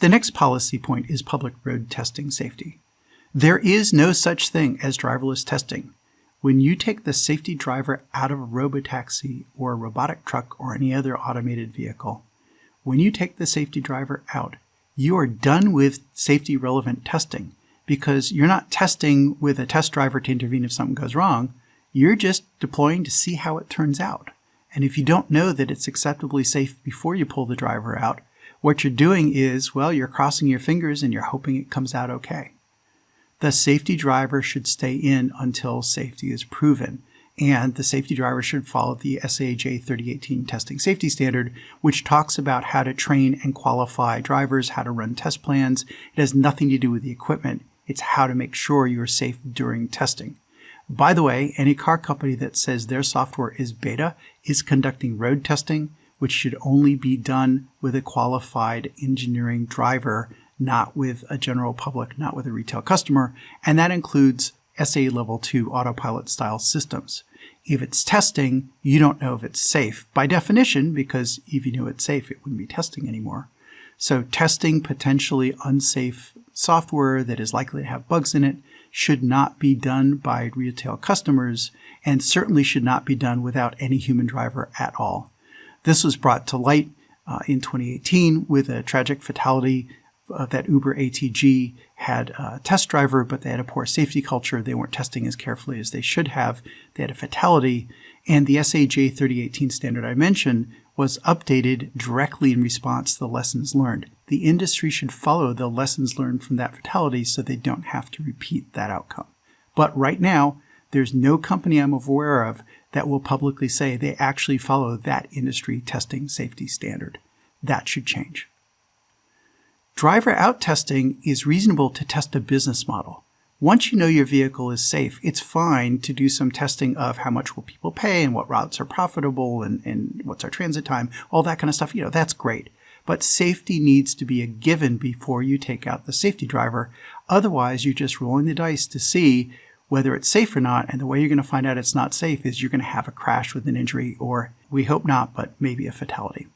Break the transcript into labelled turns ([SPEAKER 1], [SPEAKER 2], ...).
[SPEAKER 1] The next policy point is public road testing safety. There is no such thing as driverless testing. When you take the safety driver out of a robotaxi or a robotic truck or any other automated vehicle, when you take the safety driver out, you are done with safety relevant testing because you're not testing with a test driver to intervene if something goes wrong. You're just deploying to see how it turns out. And if you don't know that it's acceptably safe before you pull the driver out, what you're doing is, well, you're crossing your fingers and you're hoping it comes out okay. The safety driver should stay in until safety is proven, and the safety driver should follow the SAJ 3018 testing safety standard, which talks about how to train and qualify drivers, how to run test plans. It has nothing to do with the equipment. It's how to make sure you're safe during testing. By the way, any car company that says their software is beta is conducting road testing, which should only be done with a qualified engineering driver, not with a general public, not with a retail customer, and that includes SA Level 2 autopilot style systems. If it's testing, you don't know if it's safe by definition, because if you knew it's safe, it wouldn't be testing anymore. So testing potentially unsafe software that is likely to have bugs in it should not be done by retail customers, and certainly should not be done without any human driver at all. This was brought to light in 2018 with a tragic fatality that Uber ATG had a test driver, but they had a poor safety culture. They weren't testing as carefully as they should have. They had a fatality. And the SAJ 3018 standard I mentioned was updated directly in response to the lessons learned. The industry should follow the lessons learned from that fatality so they don't have to repeat that outcome. But right now, there's no company I'm aware of that will publicly say they actually follow that industry testing safety standard. That should change. Driver out testing is reasonable to test a business model. Once you know your vehicle is safe, it's fine to do some testing of how much will people pay and what routes are profitable and what's our transit time, all that kind of stuff. That's great. But safety needs to be a given before you take out the safety driver. Otherwise, you're just rolling the dice to see whether it's safe or not. And the way you're going to find out it's not safe is you're going to have a crash with an injury, or we hope not, but maybe a fatality.